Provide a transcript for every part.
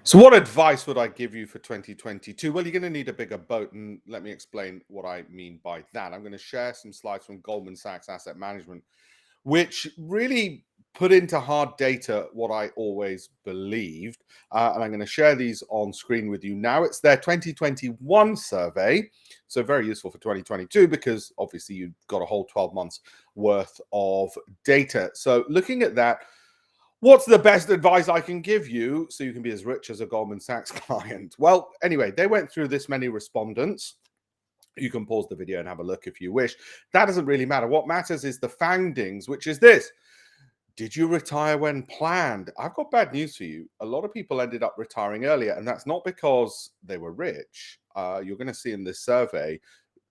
So, what advice would I give you for 2022? Well, you're going to need a bigger boat, and let me explain what I mean by that. I'm going to share some slides from Goldman Sachs Asset Management, which really put into hard data what I always believed. And I'm going to share these on screen with you now. It's their 2021 survey, so very useful for 2022 because obviously you've got a whole 12 months worth of data. So, looking at that, what's the best advice I can give you so you can be as rich as a Goldman Sachs client? Well, anyway, they went through this many respondents. You can pause the video and have a look if you wish. That doesn't really matter. What matters is the findings, which is this. Did you retire when planned? I've got bad news for you. A lot of people ended up retiring earlier, and that's not because they were rich. You're going to see in this survey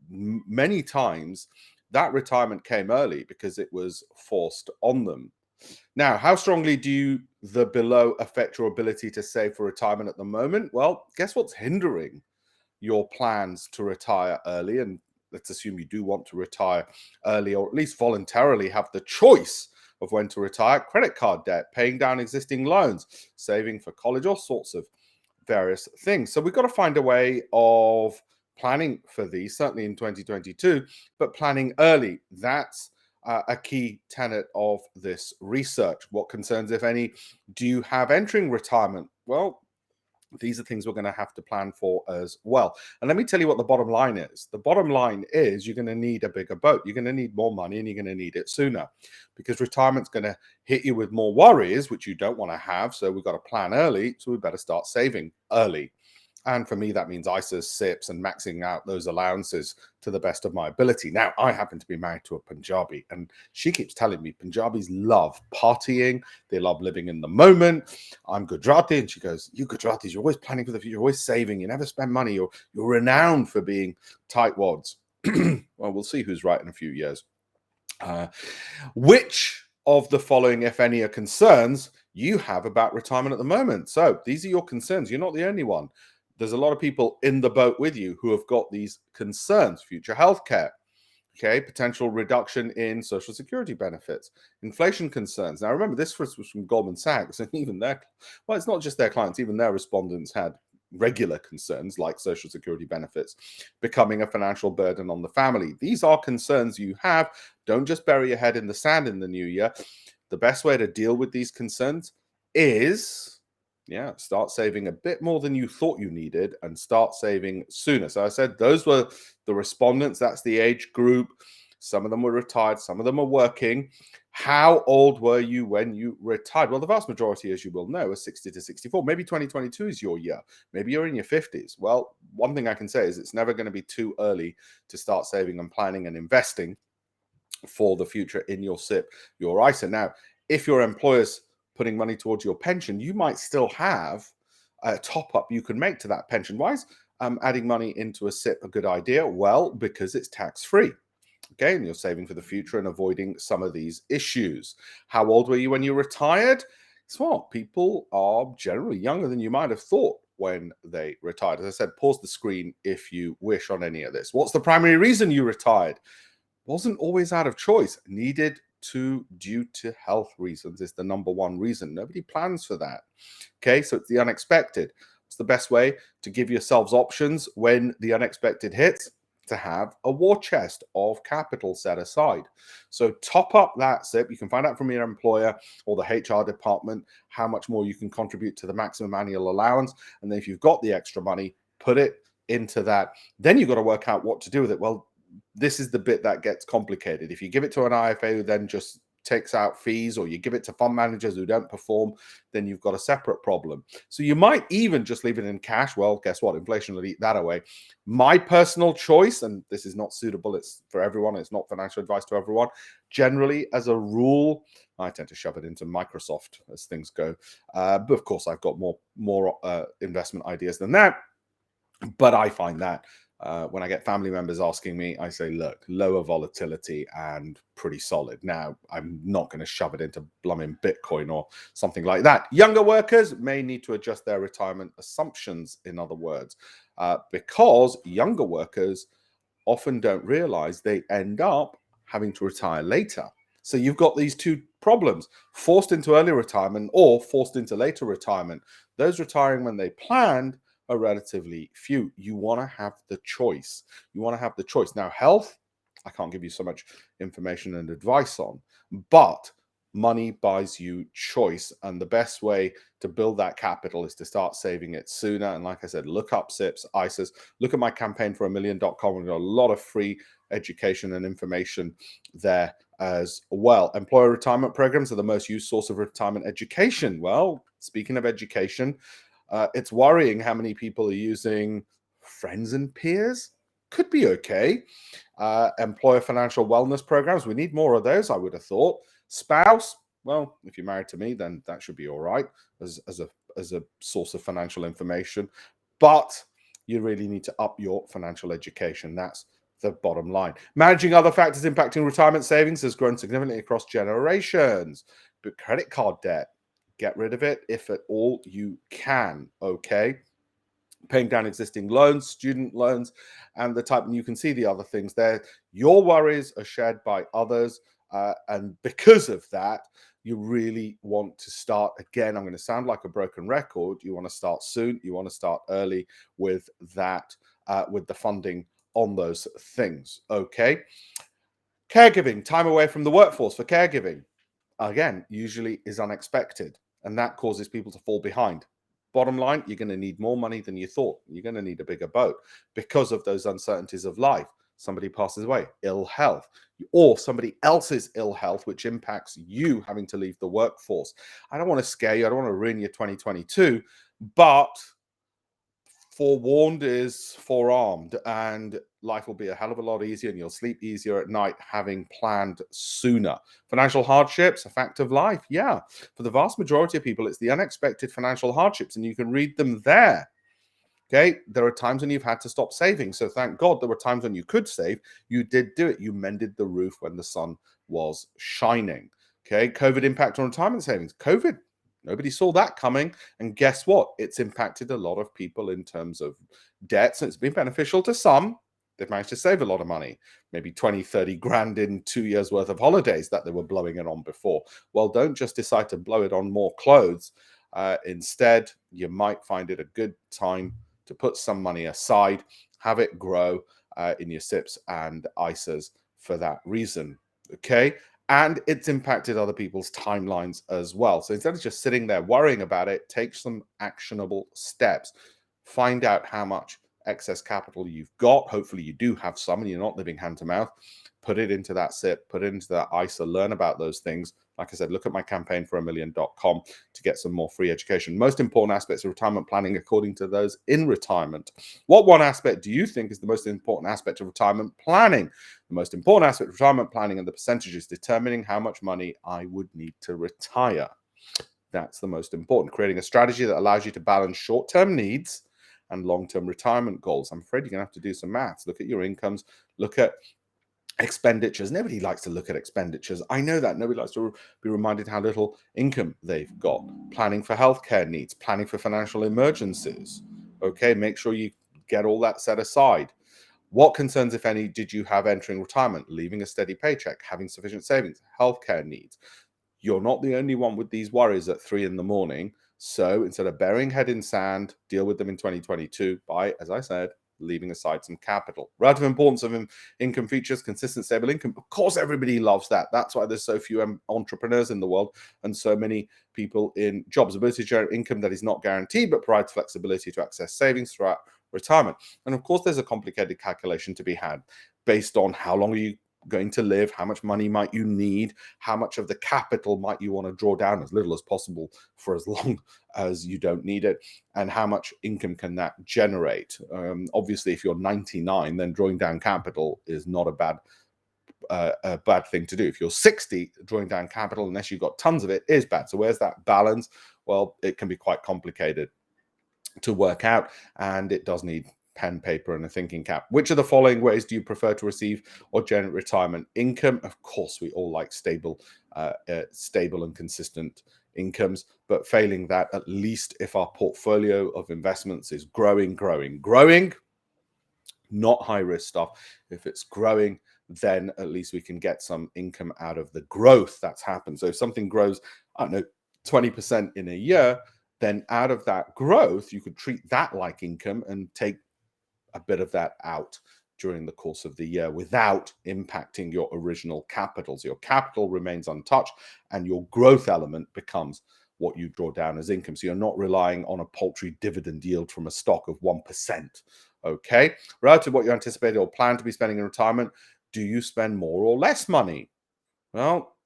many times that retirement came early because it was forced on them. Now, how strongly do the below affect your ability to save for retirement at the moment? Well, guess what's hindering your plans to retire early? And let's assume you do want to retire early, or at least voluntarily have the choice of when to retire. Credit card debt, paying down existing loans, saving for college, all sorts of various things. So we've got to find a way of planning for these, certainly in 2022, but planning early. That's a key tenet of this research. What concerns, if any, do you have entering retirement? Well, these are things we're going to have to plan for as well. And let me tell you what the bottom line is. The bottom line is you're going to need a bigger boat. You're going to need more money, and you're going to need it sooner because retirement's going to hit you with more worries, which you don't want to have. So we've got to plan early. So we better start saving early. And for me, that means ISAs, SIPs, and maxing out those allowances to the best of my ability. Now, I happen to be married to a Punjabi, and she keeps telling me Punjabis love partying. They love living in the moment. I'm Gujarati, and she goes, you Gujaratis, you're always planning for the future. You're always saving. You never spend money. You're renowned for being tightwads. Well, we'll see who's right in a few years. Which of the following, if any, are concerns you have about retirement at the moment? So these are your concerns. You're not the only one. There's a lot of people in the boat with you who have got these concerns. Future healthcare, okay, potential reduction in social security benefits, inflation concerns. Now, remember, this was from Goldman Sachs, and even well, it's not just their clients, even their respondents had regular concerns like social security benefits becoming a financial burden on the family. These are concerns you have. Don't just bury your head in the sand in the new year. The best way to deal with these concerns is start saving a bit more than you thought you needed and start saving sooner. So I said those were the respondents. That's the age group. Some of them were retired. Some of them are working. How old were you when you retired? Well, the vast majority, as you will know, are 60 to 64. Maybe 2022 is your year. Maybe you're in your 50s. Well, one thing I can say is it's never going to be too early to start saving and planning and investing for the future in your SIP, your ISA. Now, if your employer's putting money towards your pension, you might still have a top up you can make to that pension. Why is adding money into a SIP a good idea? Well, because it's tax free. Okay, and you're saving for the future and avoiding some of these issues. How old were you when you retired? Guess what? People are generally younger than you might have thought when they retired. As I said, pause the screen if you wish on any of this. What's the primary reason you retired? Wasn't always out of choice. Needed due to health reasons is the number one reason. Nobody plans for that. Okay, so it's the unexpected. It's the best way to give yourselves options when the unexpected hits, to have a war chest of capital set aside. So top up that SIP. You can find out from your employer or the HR department how much more you can contribute to the maximum annual allowance. And then if you've got the extra money, put it into that. Then you've got to work out what to do with it. Well, this is the bit that gets complicated. If you give it to an IFA who then just takes out fees, or you give it to fund managers who don't perform, then you've got a separate problem. So you might even just leave it in cash. Well, guess what? Inflation will eat that away. My personal choice, and this is not suitable, it's for everyone, it's not financial advice to everyone. Generally, as a rule, I tend to shove it into Microsoft as things go. But of course, I've got more investment ideas than that. But I find that when I get family members asking me, I say, look, lower volatility and pretty solid. Now, I'm not going to shove it into blooming Bitcoin or something like that. Younger workers may need to adjust their retirement assumptions, in other words, because younger workers often don't realize they end up having to retire later. So you've got these two problems: forced into early retirement or forced into later retirement. Those retiring when they planned are relatively few. You want to have the choice. You want to have the choice. Now, health, I can't give you so much information and advice on, but money buys you choice. And the best way to build that capital is to start saving it sooner. And like I said, look up SIPs, ISAs, look at my campaign for $1 million.com. We've got a lot of free education and information there as well. Employer retirement programs are the most used source of retirement education. Well, speaking of education, it's worrying how many people are using friends and peers. Could be okay. Employer financial wellness programs, we need more of those, I would have thought. Spouse, well, if you're married to me, then that should be all right as a source of financial information. But you really need to up your financial education. That's the bottom line. Managing other factors impacting retirement savings has grown significantly across generations. But credit card debt, get rid of it if at all you can, okay? Paying down existing loans, student loans, and the type, and you can see the other things there. Your worries are shared by others, and because of that, you really want to start again. I'm going to sound like a broken record. You want to start soon. You want to start early with that, with the funding on those things. Okay. Caregiving, time away from the workforce for caregiving, again, usually is unexpected, and that causes people to fall behind. Bottom line, you're going to need more money than you thought. You're going to need a bigger boat because of those uncertainties of life. Somebody passes away, ill health, or somebody else's ill health, which impacts you having to leave the workforce. I don't want to scare you. I don't want to ruin your 2022, but forewarned is forearmed, and life will be a hell of a lot easier and you'll sleep easier at night having planned sooner. Financial hardships, a fact of life. Yeah, for the vast majority of people, it's the unexpected financial hardships, and you can read them there. Okay, there are times when you've had to stop saving. So thank God there were times when you could save. You did do it. You mended the roof when the sun was shining. Okay, COVID impact on retirement savings. COVID, nobody saw that coming. And guess what? It's impacted a lot of people in terms of debts. It's been beneficial to some. They've managed to save a lot of money, maybe 20, 30 grand in 2 years worth of holidays that they were blowing it on before. Well, don't just decide to blow it on more clothes. Instead, you might find it a good time to put some money aside, have it grow in your SIPs and ISAs for that reason. Okay. And it's impacted other people's timelines as well. So instead of just sitting there worrying about it, take some actionable steps. Find out how much excess capital you've got. Hopefully you do have some and you're not living hand to mouth. Put it into that SIP, put it into that ISA, learn about those things. Like I said, look at my campaign for $1million.com to get some more free education. Most important aspects of retirement planning according to those in retirement. What one aspect do you think is the most important aspect of retirement planning? The most important aspect of retirement planning and the percentage is determining how much money I would need to retire. That's the most important. Creating a strategy that allows you to balance short-term needs and long-term retirement goals. I'm afraid you're going to have to do some maths. Look at your incomes. Look at expenditures. Nobody likes to look at expenditures. I know that. Nobody likes to be reminded how little income they've got. Planning for healthcare needs, planning for financial emergencies. Okay, make sure you get all that set aside. What concerns, if any, did you have entering retirement? Leaving a steady paycheck, having sufficient savings, healthcare needs. You're not the only one with these worries at 3 a.m. So instead of burying head in sand, deal with them in 2022 by, as I said, leaving aside some capital. Relative importance of income features, consistent, stable income. Of course, everybody loves that. That's why there's so few entrepreneurs in the world and so many people in jobs. Ability to generate income that is not guaranteed, but provides flexibility to access savings throughout retirement. And of course, there's a complicated calculation to be had based on how long are you going to live, how much money might you need, how much of the capital might you want to draw down, as little as possible for as long as you don't need it, and how much income can that generate. Obviously, if you're 99, then drawing down capital is not a bad thing to do. If you're 60, drawing down capital, unless you've got tons of it, is bad. So where's that balance? Well, it can be quite complicated to work out, and it does need pen, paper, and a thinking cap. Which of the following ways do you prefer to receive or generate retirement income? Of course, we all like stable and consistent incomes, but failing that, at least if our portfolio of investments is growing, not high risk stuff. If it's growing, then at least we can get some income out of the growth that's happened. So if something grows, I don't know, 20% in a year, then out of that growth, you could treat that like income and take a bit of that out during the course of the year without impacting your original capital. So your capital remains untouched and your growth element becomes what you draw down as income. So you're not relying on a paltry dividend yield from a stock of 1%. Okay. Relative to what you anticipated or plan to be spending in retirement, do you spend more or less money? Well,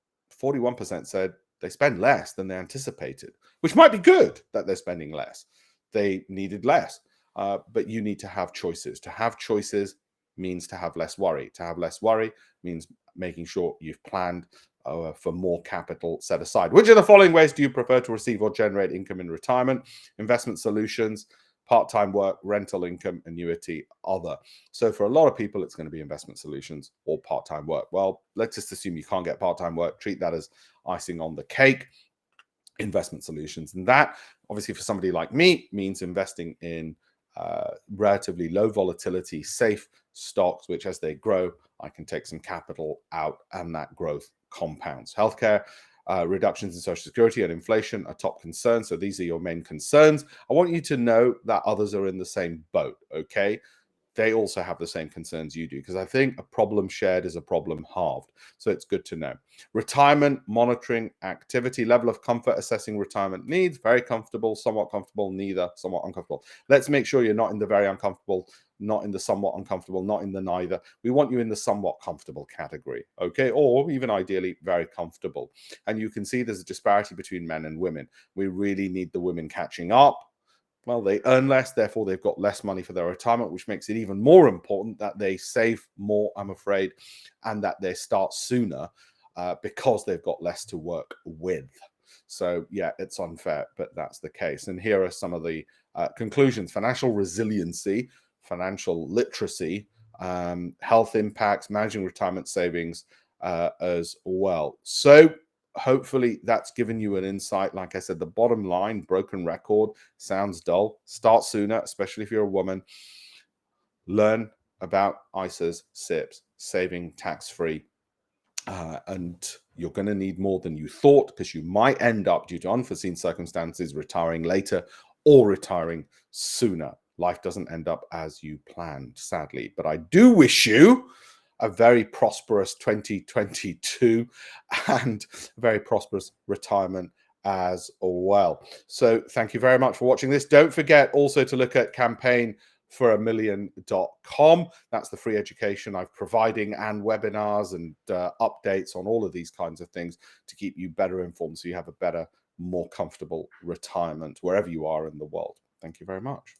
41% said they spend less than they anticipated, which might be good that they're spending less. They needed less. But you need to have choices. To have choices means to have less worry. To have less worry means making sure you've planned for more capital set aside. Which of the following ways do you prefer to receive or generate income in retirement? Investment solutions, part-time work, rental income, annuity, other. So for a lot of people, it's going to be investment solutions or part-time work. Well, let's just assume you can't get part-time work. Treat that as icing on the cake. Investment solutions. And that, obviously, for somebody like me, means investing in relatively low volatility, safe stocks, which as they grow, I can take some capital out and that growth compounds. Healthcare, reductions in Social Security and inflation are top concerns. So these are your main concerns. I want you to know that others are in the same boat, okay? They also have the same concerns you do, because I think a problem shared is a problem halved. So it's good to know. Retirement, monitoring, activity, level of comfort, assessing retirement needs, very comfortable, somewhat comfortable, neither, somewhat uncomfortable. Let's make sure you're not in the very uncomfortable, not in the somewhat uncomfortable, not in the neither. We want you in the somewhat comfortable category, okay? Or even ideally very comfortable. And you can see there's a disparity between men and women. We really need the women catching up. Well, they earn less, therefore they've got less money for their retirement, which makes it even more important that they save more, I'm afraid, and that they start sooner because they've got less to work with. So, yeah, it's unfair, but that's the case. And here are some of the conclusions. Financial resiliency, financial literacy, health impacts, managing retirement savings as well. So, hopefully that's given you an insight. Like I said, the bottom line, broken record, sounds dull. Start sooner, especially if you're a woman. Learn about ISAs, SIPs, saving tax-free. And you're going to need more than you thought, because you might end up, due to unforeseen circumstances, retiring later or retiring sooner. Life doesn't end up as you planned, sadly. But I do wish you a very prosperous 2022 and a very prosperous retirement as well. So thank you very much for watching this. Don't forget also to look at campaignforamillion.com. That's the free education I'm providing, and webinars and updates on all of these kinds of things to keep you better informed so you have a better, more comfortable retirement wherever you are in the world. Thank you very much.